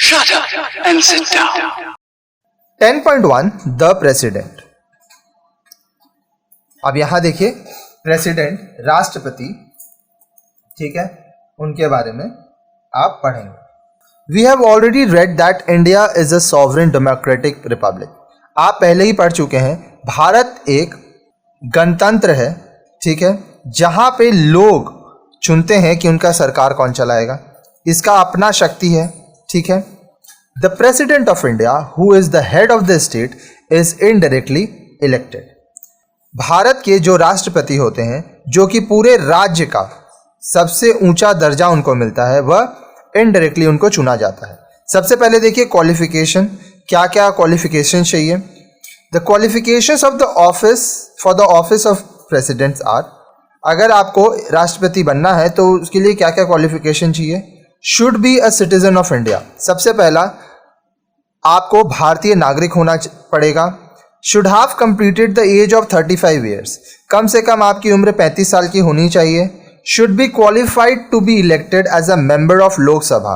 Shut up and sit down. 10.1 the president. अब यहां देखिए प्रेसिडेंट राष्ट्रपति, ठीक है, उनके बारे में आप पढ़ेंगे। We have already read that India is a sovereign democratic republic. आप पहले ही पढ़ चुके हैं भारत एक गणतंत्र है, ठीक है, जहां पे लोग चुनते हैं कि उनका सरकार कौन चलाएगा, इसका अपना शक्ति है, ठीक है। The president of India who is the head of the state is indirectly elected. Bharat के जो राष्ट्रपति होते हैं, जो कि पूरे राज्य का सबसे ऊंचा दर्जा उनको मिलता है, वह इनडायरेक्टली उनको चुना जाता है। सबसे पहले देखिए क्वालिफिकेशन, क्या क्या क्वालिफिकेशन चाहिए। The qualifications of the office for the office of presidents are, अगर आपको राष्ट्रपति बनना है तो उसके लिए क्या क्या क्वालिफिकेशन चाहिए। Should be a citizen of India, सबसे पहला आपको भारतीय नागरिक होना पड़ेगा। Should have completed the age of 35 years, कम से कम आपकी उम्र 35 साल की होनी चाहिए। Should be qualified to be elected as a member of Lok Sabha,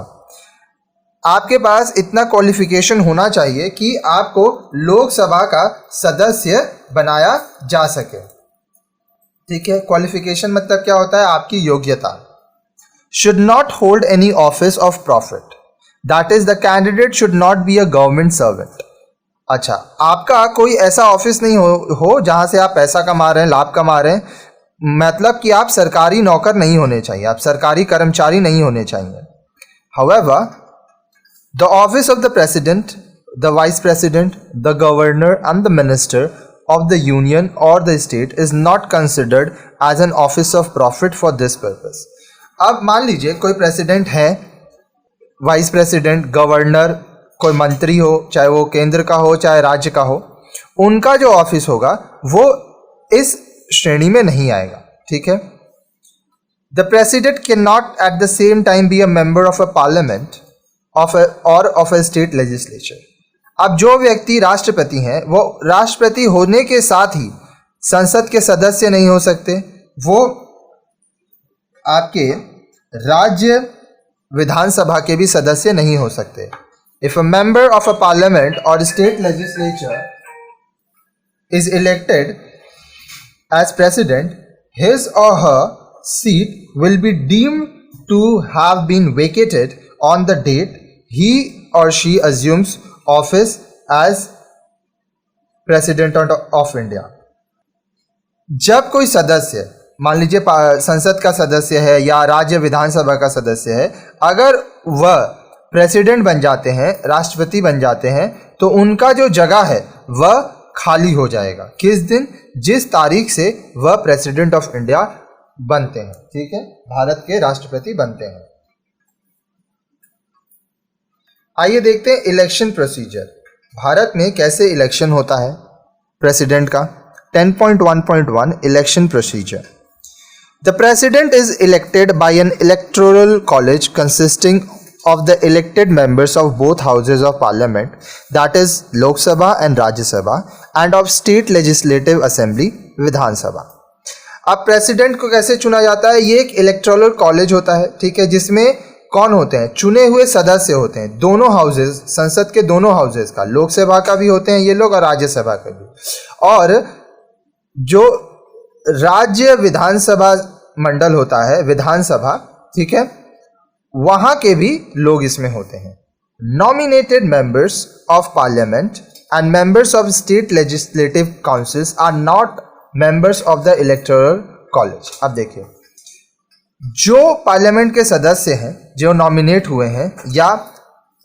आपके पास इतना क्वालिफिकेशन होना चाहिए कि आपको लोकसभा का सदस्य बनाया जा सके, ठीक है। क्वालिफिकेशन मतलब क्या होता है, आपकी योग्यता। Should not hold any office of profit, that is the candidate should not be a government servant. अच्छा, आपका कोई ऐसा ऑफिस नहीं हो जहां से आप पैसा कमा रहे हैं, लाभ कमा रहे हैं, मतलब कि आप सरकारी नौकर नहीं होने चाहिए, आप सरकारी कर्मचारी नहीं होने चाहिए। However, the office of the president, the vice president, the governor and the minister of the union or the state is not considered as an office of profit for this purpose. अब मान लीजिए कोई president है, vice president, governor, कोई मंत्री हो, चाहे वो केंद्र का हो चाहे राज्य का हो, उनका जो ऑफिस होगा वो इस श्रेणी में नहीं आएगा, ठीक है। The president can not at the same time be a member of a parliament of a state legislature. अब जो व्यक्ति राष्ट्रपति हैं वो राष्ट्रपति होने के साथ ही संसद के सदस्य नहीं हो सकते, वो आपके राज्य विधानसभा के भी सदस्य नहीं हो सकते। If a member of a parliament or state legislature is elected as president, his or her seat will be deemed to have been vacated on the date he or she assumes office as president of India. जब कोई सदस्य, मान लीजिए संसद का सदस्य है या राज्य विधानसभा का सदस्य है, अगर वह प्रेसिडेंट बन जाते हैं, राष्ट्रपति बन जाते हैं, तो उनका जो जगह है वह खाली हो जाएगा। किस दिन? जिस तारीख से वह प्रेसिडेंट ऑफ इंडिया बनते हैं, ठीक है, भारत के राष्ट्रपति बनते हैं। आइए देखते हैं इलेक्शन प्रोसीजर, भारत में कैसे इलेक्शन होता है प्रेसिडेंट का। 10.1.1 election procedure. The president is elected by an electoral college consisting of the elected members of both houses of parliament, that is Lok Sabha and Rajya Sabha, and of state legislative assembly, Vidhan Sabha. अब president को कैसे चुना जाता है, ये एक इलेक्टोरल कॉलेज होता है, ठीक है, जिसमें कौन होते हैं, चुने हुए सदस्य होते हैं, दोनों हाउसेज, संसद के दोनों हाउसेज का, लोकसभा का भी होते हैं ये लोग और राज्यसभा का भी, और जो राज्य विधानसभा मंडल होता है, विधानसभा, ठीक है, वहां के भी लोग इसमें होते हैं। Nominated members of parliament and members of state legislative councils are not members of the electoral college. अब देखिए, जो पार्लियामेंट के सदस्य हैं, जो नॉमिनेट हुए हैं, या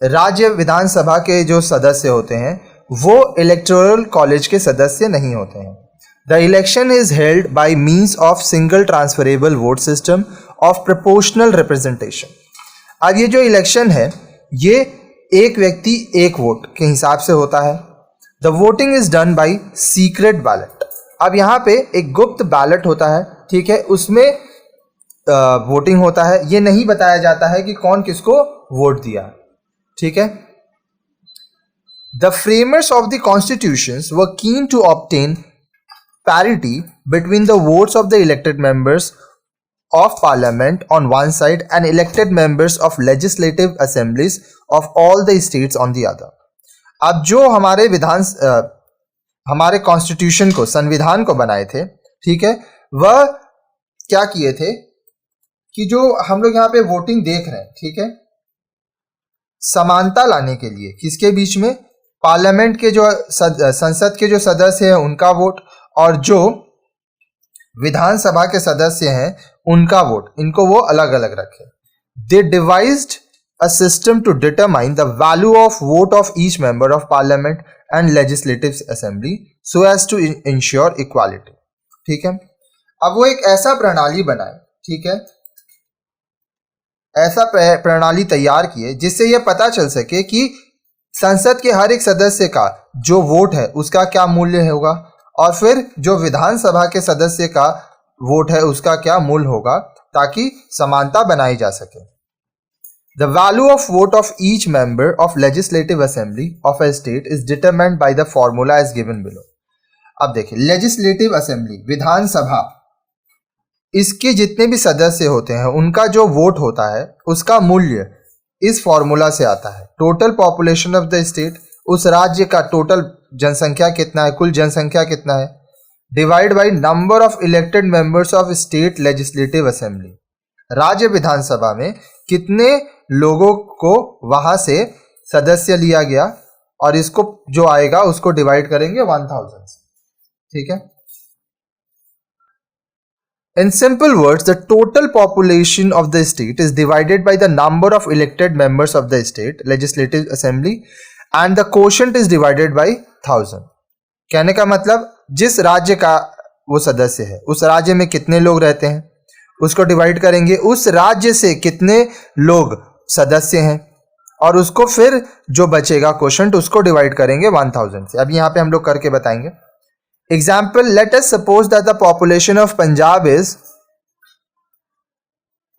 राज्य विधानसभा के जो सदस्य होते हैं, वो इलेक्टोरल कॉलेज के सदस्य नहीं होते हैं। The election is held by means of single transferable vote system of proportional representation. अब ये जो इलेक्शन है ये एक व्यक्ति एक वोट के हिसाब से होता है। The voting is done bye secret ballot. अब यहाँ पे एक गुप्त बैलेट होता है, ठीक है, उसमें वोटिंग होता है, ये नहीं बताया जाता है कि कौन किसको वोट दिया, ठीक है। The framers of the constitutions were keen to obtain parity between the votes of the elected members of parliament on one side and elected members of legislative assemblies of all the states on the other. अब जो हमारे constitution को, संविधान को बनाए थे, ठीक है, वह क्या किए थे कि जो हम लोग यहाँ पे वोटिंग देख रहे हैं, ठीक है, समानता लाने के लिए किसके बीच में, पार्लियामेंट के जो संसद के जो सदस्य हैं उनका वोट और जो विधानसभा के सदस्य हैं उनका वोट, इनको वो अलग अलग रखे. दे devised a system to determine the value of vote of each member of parliament and legislative assembly so as to ensure equality. ठीक है, अब वो एक ऐसा प्रणाली बनाए, ठीक है, ऐसा प्रणाली तैयार किए जिससे ये पता चल सके कि संसद के हर एक सदस्य का जो वोट है उसका क्या मूल्य होगा और फिर जो विधानसभा के सदस्य का वोट है उसका क्या मूल्य होगा, ताकि समानता बनाई जा सके. The value of vote of each member of legislative assembly of a state is determined by the formula as given below. अब देखिए, लेजिस्लेटिव असेंबली, विधानसभा, इसके जितने भी सदस्य होते हैं उनका जो वोट होता है उसका मूल्य इस फॉर्मूला से आता है. Total population of the state, उस राज्य का टोटल जनसंख्या कितना है, कुल जनसंख्या कितना है, divide by number of elected members of state legislative assembly. राज्य विधानसभा में कितने लोगों को वहां से सदस्य लिया गया और इसको जो आएगा उसको डिवाइड करेंगे 1000 से. ठीक है, in simple words the total population of the state is divided by the number of elected members of the state legislative assembly and the quotient is divided by 1000. कहने का मतलब जिस राज्य का वो सदस्य है उस राज्य में कितने लोग रहते हैं उसको डिवाइड करेंगे उस राज्य से कितने लोग सदस्य हैं और उसको फिर जो बचेगा क्वोशंट उसको डिवाइड करेंगे 1000 से. अब यहाँ पे हम लोग करके बताएंगे. Example, let us suppose that the population of Punjab is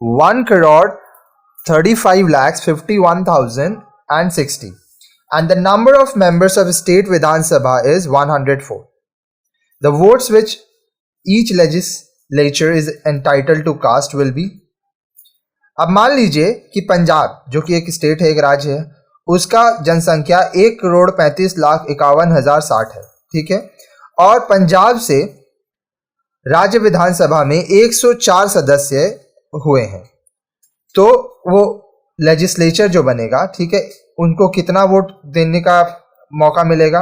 1,35,51,060 and the number of members of state Vidhan Sabha is 104. The votes which each legislature is entitled to cast will be. अब मान लीजिए कि पंजाब जो कि एक स्टेट है, एक राज्य है, उसका जनसंख्या 1,35,51,060 है. ठीक है, और पंजाब से राज्य विधानसभा में 104 सदस्य हुए हैं, तो वो लेजिस्लेचर जो बनेगा, ठीक है, उनको कितना वोट देने का मौका मिलेगा.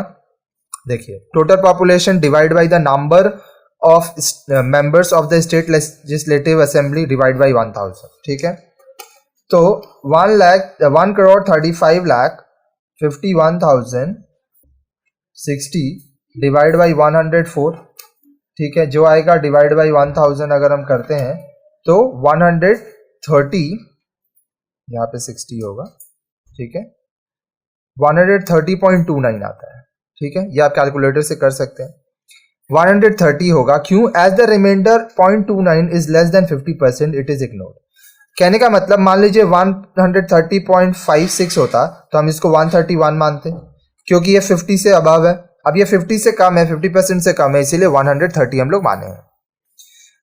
देखिए, total population divide by the number of members of the state legislative assembly divide by 1000. ठीक है, तो 1,35,51,060 डिवाइड बाई 104. ठीक है, जो आएगा डिवाइड बाई 1000 अगर हम करते हैं तो 130, यहाँ पे 60 होगा. ठीक है, 130.29 आता है. ठीक है, ये आप कैलकुलेटर से कर सकते हैं. 130 होगा, क्यों? As the reminder 0.29 is less than 50%, it is ignored. कहने का मतलब मान लीजिए 130.56 होता तो हम इसको 131 मानते, क्योंकि ये 50 से अबव है. अब ये 50 से कम है, 50% से कम है, इसीलिए 130 हम लोग माने हैं.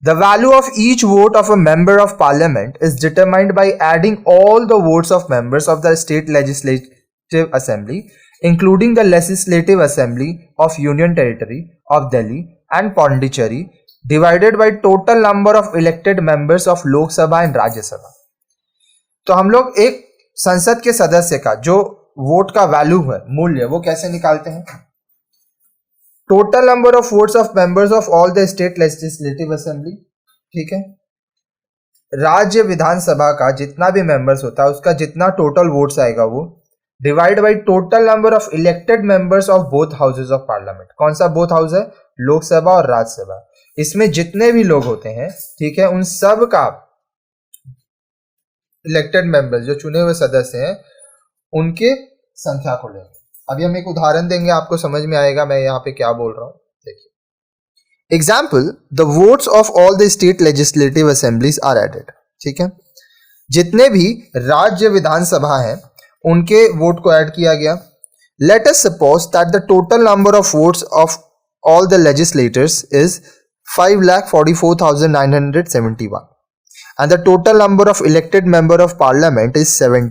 The value of each vote of a member of parliament is determined by adding all the votes of members of the state legislative assembly including the legislative assembly of union territory of Delhi and Pondicherry divided by total number of elected members of Lok Sabha and Rajya Sabha. तो हम लोग एक संसद के सदस्य का जो vote का वैल्यू है, मूल्य, वो कैसे निकालते हैं? Total number of votes of members of all the state legislative assembly. ठीक है, राज्य विधानसभा का जितना भी मेंबर्स होता है उसका जितना टोटल वोट्स आएगा वो divide by total number of elected members of both houses of parliament. कौन सा बोथ हाउस है? लोकसभा और राज्यसभा. इसमें जितने भी लोग होते हैं, ठीक है, उन सब का इलेक्टेड मेंबर्स, जो चुने हुए सदस्य हैं, उनके संख्या को लेंगे. अभी हम एक उदाहरण देंगे, आपको समझ में आएगा मैं यहाँ पे क्या बोल रहा हूं. देखिए, example, the votes of all the state legislative assemblies are added. ठीक है, जितने भी राज्य विधानसभा हैं उनके वोट को ऐड किया गया. Let us suppose that the total number of votes of all the legislators is 5,44,971 and the total number of elected member of parliament is 70.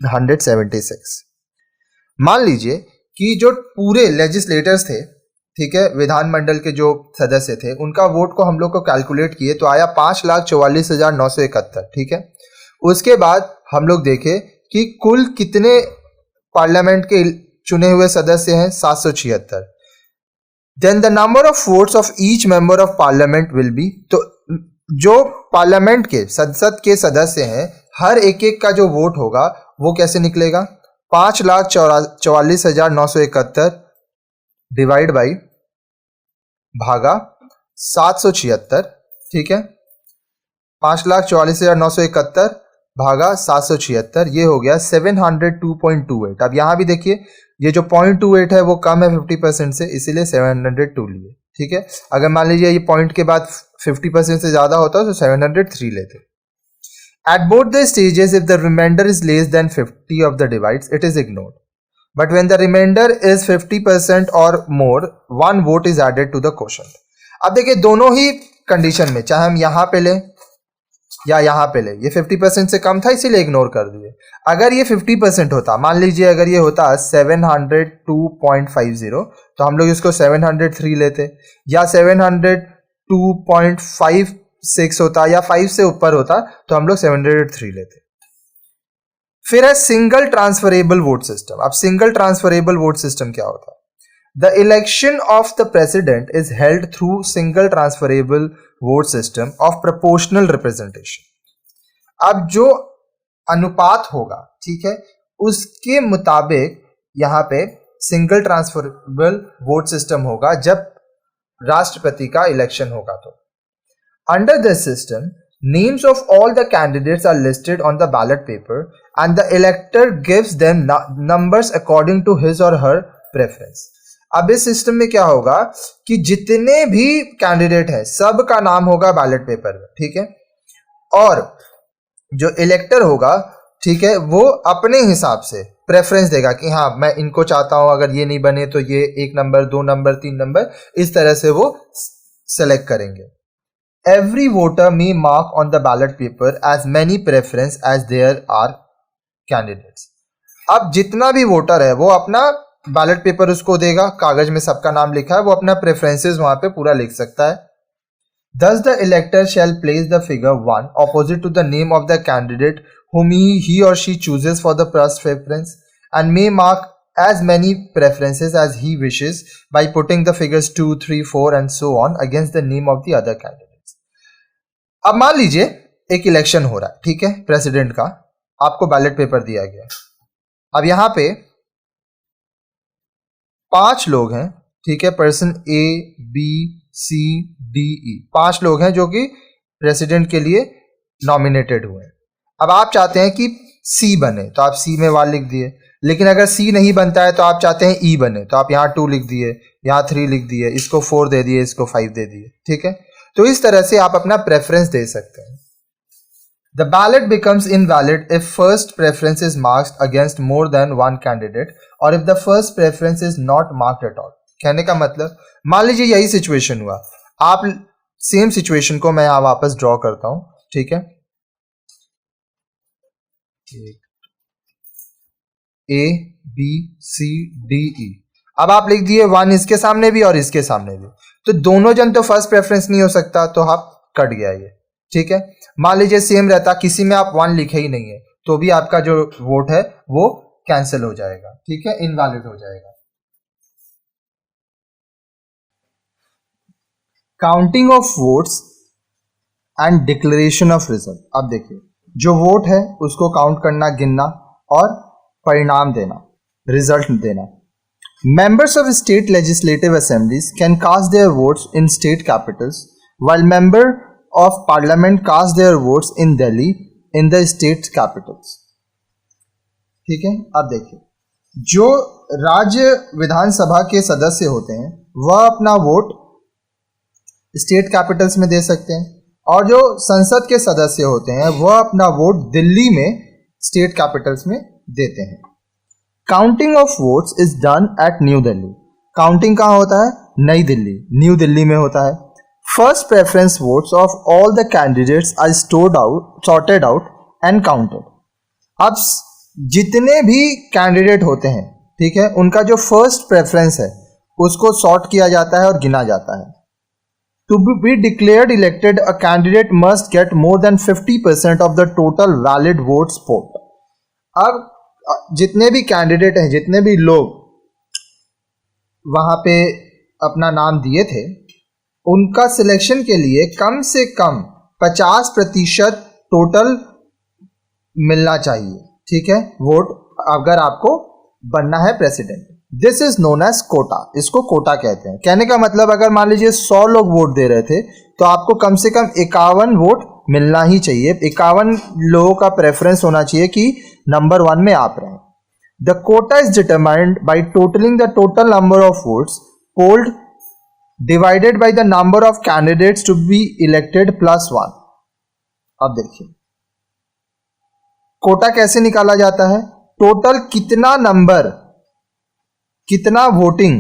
176। मान लीजिए कि जो पूरे लेजिस्लेटर्स थे, ठीक है, विधानमंडल के जो सदस्य थे, उनका वोट को हम लोग को कैलकुलेट किए तो आया 5,44,971, ठीक है। उसके बाद हम लोग देखे कि कुल कितने पार्लियामेंट के चुने हुए सदस्य हैं, 776। Then the number of votes of each member of parliament will be, तो जो पार्लियामेंट के संसद के सदस्य हैं, हर एक एक का जो वोट होगा वो कैसे निकलेगा, 5,44,971 डिवाइड बाई भागा 776, ठीक है। 5,44,971 भागा 776, ये हो गया 702.28। अब यहाँ भी देखिए ये जो 0.28 है वो कम है 50% से, इसीलिए 702 लिए, ठीक है। अगर मान लीजिए ये पॉइंट के बाद 50% से ज्यादा होता तो 703 लेते। At both the stages, if the remainder is less than 50 of the divides, it is ignored. But when the remainder is 50% or more, one vote is added to the quotient. अब देखिए दोनों ही कंडीशन में, चाहे हम यहाँ पे लें या यहाँ पे लें, ये 50% से कम था इसीलिए इग्नोर कर दिए। अगर ये 50% होता, मान लीजिए अगर ये होता 702.50, तो हम लोग इसको 703 लेते, या 702.56 होता या 5 से ऊपर होता तो हम लोग 703 लेते। फिर है सिंगल ट्रांसफरेबल वोट सिस्टम। अब सिंगल ट्रांसफरेबल वोट सिस्टम क्या होता है? The election of the president is held through single transferable vote system of proportional representation. अब जो अनुपात होगा, ठीक है, उसके मुताबिक यहाँ पे सिंगल ट्रांसफरेबल वोट सिस्टम होगा जब राष्ट्रपति का इलेक्शन होगा। तो under this system, names of all the candidates are listed on the ballot paper and the elector gives them numbers according to his or her preference. अब इस system में क्या होगा कि जितने भी कैंडिडेट हैं सब का नाम होगा बैलेट पेपर में, ठीक है, और जो इलेक्टर होगा, ठीक है, वो अपने हिसाब से प्रेफरेंस देगा कि हाँ मैं इनको चाहता हूं, अगर ये नहीं बने तो ये 1 नंबर 2 नंबर 3 नंबर, इस तरह से वो सेलेक्ट करेंगे। Every voter may mark on the ballot paper as many preference as there are candidates. अब जितना भी वोटर है वो अपना बैलेट पेपर उसको देगा, कागज में सबका नाम लिखा है, वो अपना प्रेफरेंसेस वहां पे पूरा लिख सकता है। Thus the elector shall place the figure 1 opposite to the name of the candidate whom he or she chooses for the first preference and may mark as many preferences as he wishes by putting the figures 2, 3, 4 and so on against the name of the other candidate. अब मान लीजिए एक election हो रहा है, ठीक है, president का, आपको बैलेट पेपर दिया गया। अब यहां पे 5 लोग हैं, ठीक है, person A, B, C, D, E, 5 लोग हैं जो कि प्रेसिडेंट के लिए नॉमिनेटेड हुए हैं। अब आप चाहते हैं कि C बने तो आप C में 1 लिख दिए, लेकिन अगर C नहीं बनता है तो आप चाहते हैं E बने तो आप यहाँ 2 लिख दिए, यहाँ 3 लिख दिए, इसको 4 दे दिए, इसको 5 दे दिए, ठीक है। तो इस तरह से आप अपना प्रेफरेंस दे सकते हैं। The ballot becomes invalid if first preference is marked against more than 1 candidate or if the first preference is not marked at all. कहने का मतलब, मान लीजिए यही सिचुएशन हुआ, आप सेम सिचुएशन को मैं यहां वापस ड्रॉ करता हूं, ठीक है, A, B, C, D, E। अब आप लिख दिए 1 इसके सामने भी और इसके सामने भी, तो दोनों जन तो फर्स्ट प्रेफरेंस नहीं हो सकता, तो आप कट गया ये, ठीक है। मान लीजिए सेम रहता, किसी में आप 1 लिखे ही नहीं है, तो भी आपका जो वोट है वो कैंसिल हो जाएगा, ठीक है, इनवैलिड हो जाएगा। Counting of votes and declaration of result. अब देखिए, जो वोट है उसको काउंट करना, गिनना और परिणाम देना, रिजल्ट देना। Members of state legislative assemblies can cast their votes in state capitals, while members of parliament cast their votes in Delhi in the state capitals. ठीक है, अब देखिए, जो राज्य विधानसभा के सदस्य होते हैं वह अपना वोट स्टेट कैपिटल्स में दे सकते हैं, और जो संसद के सदस्य होते हैं वह अपना वोट दिल्ली में स्टेट कैपिटल्स में देते हैं। Counting of votes is done at new Delhi. Counting कहाँ होता है? नई दिल्ली, न्यू दिल्ली में होता है। First preference votes of all the candidates are sorted out and counted। अब जितने भी कैंडिडेट होते हैं, ठीक है, उनका जो फर्स्ट प्रेफरेंस है उसको सॉर्ट किया जाता है और गिना जाता है. To be declared elected a candidate must get more than 50% of the total valid votes poll. अब जितने भी कैंडिडेट हैं, जितने भी लोग वहां पे अपना नाम दिए थे, उनका सिलेक्शन के लिए कम से कम 50% टोटल मिलना चाहिए, ठीक है, वोट, अगर आपको बनना है president. This is known as quota. इसको कोटा कहते हैं. कहने का मतलब अगर मान लीजिए 100 लोग वोट दे रहे थे तो आपको कम से कम 51 वोट मिलना ही चाहिए. 51 लोगों का प्रेफरेंस होना चाहिए कि नंबर 1 में आप रहें. The quota is determined by totalling the total number of votes polled divided by the number of candidates to be elected plus 1. अब देखिए कोटा कैसे निकाला जाता है. टोटल कितना नंबर, कितना वोटिंग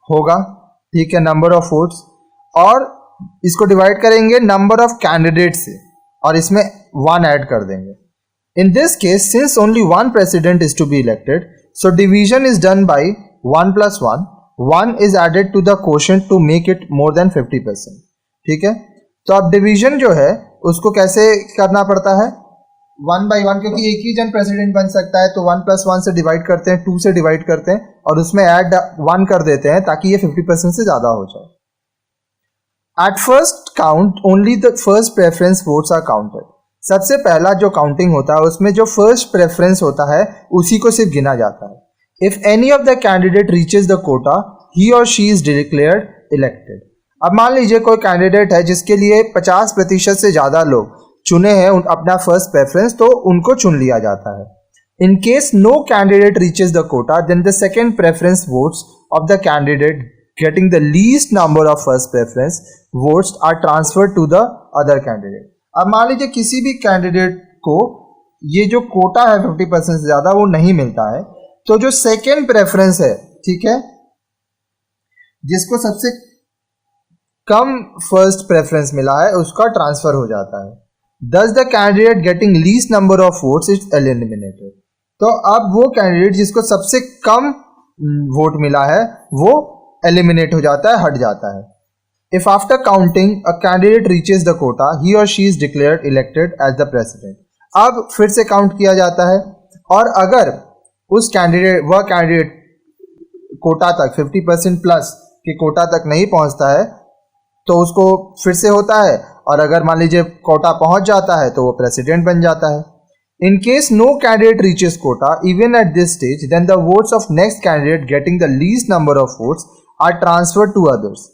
होगा, ठीक है, नंबर ऑफ वोट्स, और इसको डिवाइड करेंगे नंबर ऑफ कैंडिडेट से और इसमें 1 ऐड कर देंगे. In this case since only 1 president is to be elected, so division is done by 1 + 1. 1 is added to the quotient to make it more than 50%. ठीक है, तो अब डिवीजन जो है उसको कैसे करना पड़ता है, 1/1, क्योंकि एक ही जन प्रेसिडेंट बन सकता है तो 1 + 1 से डिवाइड करते हैं, 2 से डिवाइड करते हैं और उसमें ऐड 1 कर देते हैं ताकि ये 50% से ज्यादा हो जाए. At first count only the first preference votes are counted. सबसे पहला जो काउंटिंग होता है उसमें जो फर्स्ट प्रेफरेंस होता है उसी को सिर्फ गिना जाता है. If any of the candidate reaches the quota he or she is declared elected. अब मान लीजिए कोई कैंडिडेट है जिसके लिए 50% से ज्यादा लोग चुने हैं अपना फर्स्ट प्रेफरेंस, तो उनको चुन लिया जाता है. In case no candidate reaches the quota then the second preference votes of the candidate getting the least number of first preference votes are transferred to the other candidate. अब मान लीजिए किसी भी कैंडिडेट को ये जो कोटा है 50% से ज्यादा वो नहीं मिलता है, तो जो सेकेंड प्रेफरेंस है, ठीक है, जिसको सबसे कम फर्स्ट प्रेफरेंस मिला है उसका ट्रांसफर हो जाता है. Thus the candidate getting least number of votes is eliminated. तो अब वो कैंडिडेट जिसको सबसे कम वोट मिला है वो एलिमिनेट हो जाता है, हट जाता है. If after counting a candidate reaches the quota, he or she is declared elected as the president. अब फिर से काउंट किया जाता है और अगर उस कैंडिडेट, वह कैंडिडेट कोटा तक 50% प्लस के कोटा तक नहीं पहुंचता है तो उसको फिर से होता है, और अगर मान लीजिए कोटा पहुंच जाता है तो वो प्रेसिडेंट बन जाता है. In case no candidate reaches quota even at this stage then the votes of next candidate getting the least number of votes are transferred to others.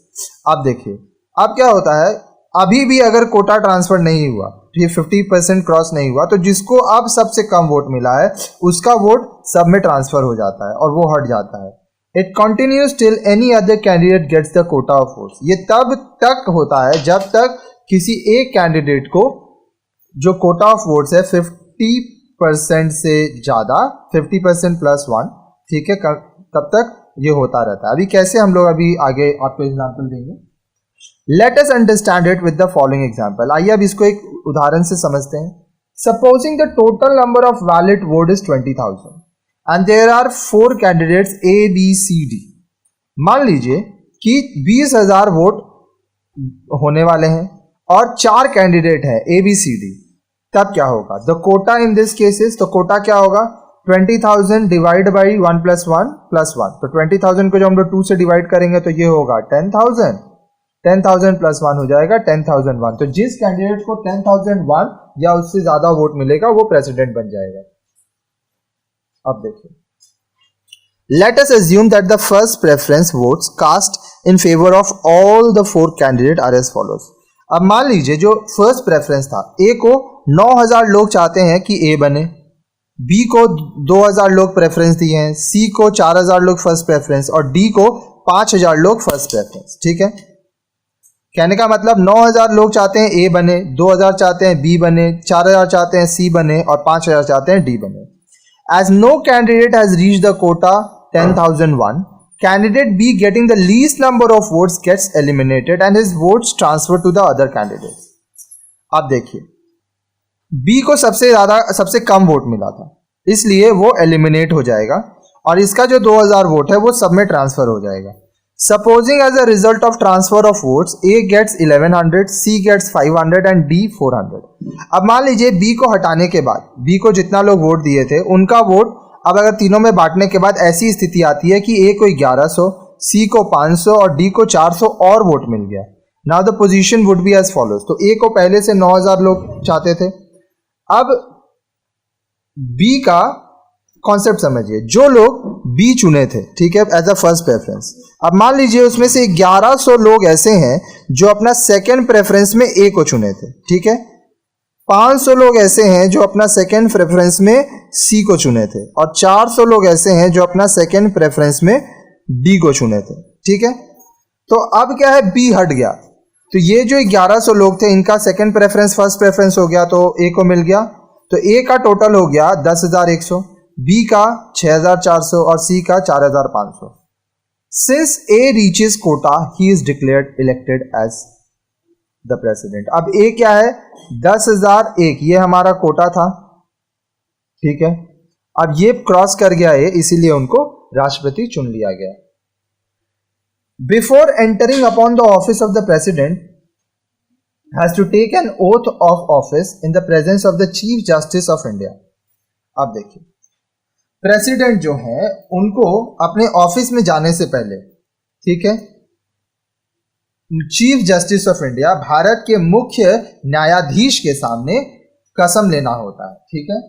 अब देखिए अब क्या होता है, अभी भी अगर कोटा ट्रांसफर नहीं हुआ, ये 50% क्रॉस नहीं हुआ, तो जिसको अब सबसे कम वोट मिला है उसका वोट सब में ट्रांसफर हो जाता है और वो हट जाता है. It continues till any other candidate gets the quota of votes. ये तब तक होता है जब तक किसी एक कैंडिडेट को जो कोटा ऑफ वोट्स है 50% से ज्यादा, 50% + 1, ठीक है, तब तक ये होता रहता है. अभी कैसे, हम लोग अभी आगे आपको एग्जांपल देंगे. Let us understand it with the following example. आइए अब इसको एक उदाहरण से समझते हैं. Supposing the total number of valid vote is 20,000 and there are 4 candidates A, B, C, D. मान लीजिए कि 20,000 वोट होने वाले हैं और 4 कैंडिडेट हैं A, B, C, D. तब क्या होगा, the quota in this cases, तो कोटा क्या होगा, 20,000 डिवाइड बाई 1 + 1 + 1. तो 20,000 को जो हम लोग 2 से डिवाइड करेंगे तो ये होगा 10,000. 10,000 + 1 हो जाएगा 10,001. तो जिस कैंडिडेट को 10,001 या उससे ज्यादा वोट मिलेगा वो प्रेसिडेंट बन जाएगा. अब देखिए, let us assume that the first preference votes cast in favor of all the 4 candidates are as follows. अब मान लीजिए जो फर्स्ट प्रेफरेंस था, ए को 9,000 लोग चाहते हैं कि ए बने, बी को 2,000 लोग प्रेफरेंस दिए हैं, सी को 4,000 लोग फर्स्ट प्रेफरेंस और डी को 5,000 लोग फर्स्ट प्रेफरेंस. ठीक है, कहने का मतलब 9,000 लोग चाहते हैं ए बने, 2,000 चाहते हैं बी बने, 4,000 चाहते हैं सी बने और 5,000 चाहते हैं डी बने. As no candidate has reached the quota 10,001, candidate B getting the least number of votes gets eliminated and his votes transferred to the other candidates. अब देखिए, B को सबसे कम वोट मिला था, इसलिए वो एलिमिनेट हो जाएगा और इसका जो 2000 वोट है वो सब में ट्रांसफर हो जाएगा. Supposing as a result of transfer of votes A gets 1100, C gets 500 and D 400. अब मान लीजिए बी को हटाने के बाद, बी को जितना लोग वोट दिए थे उनका वोट अब अगर तीनों में बांटने के बाद ऐसी स्थिति आती है कि ए को 1100, सी को 500 और डी को 400 और वोट मिल गया. Now the position would be as follows. तो ए को पहले से 9000 लोग चाहते थे. अब बी का कॉन्सेप्ट समझिए. जो लोग बी चुने थे, ठीक है, एज अ फर्स्ट प्रेफरेंस, अब मान लीजिए उसमें से 1100 लोग ऐसे हैं जो अपना सेकंड प्रेफरेंस में ए को चुने थे, ठीक है. 500 लोग ऐसे हैं जो अपना सेकंड प्रेफरेंस में सी को चुने थे और 400 लोग ऐसे हैं जो अपना सेकंड प्रेफरेंस में डी को चुने थे, ठीक है. तो अब क्या है, बी हट गया. तो ये जो 1100 लोग थे इनका सेकंड प्रेफरेंस फर्स्ट प्रेफरेंस हो गया तो ए को मिल गया. तो ए का टोटल हो गया 10,100, बी का 6,400 और सी का 4,500. Since A reaches quota he is declared elected as the president. अब ए क्या है, 10,001 ये हमारा कोटा था, ठीक है. अब ये क्रॉस कर गया ए, इसीलिए उनको राष्ट्रपति चुन लिया गया. Before entering upon the office of the president has to take an oath of office in the presence of the chief justice of India. अब देखिए, प्रेसिडेंट जो है उनको अपने ऑफिस में जाने से पहले, ठीक है, chief justice of India, Bharat के मुख्य न्यायाधीश के सामने कसम लेना होता है, ठीक है.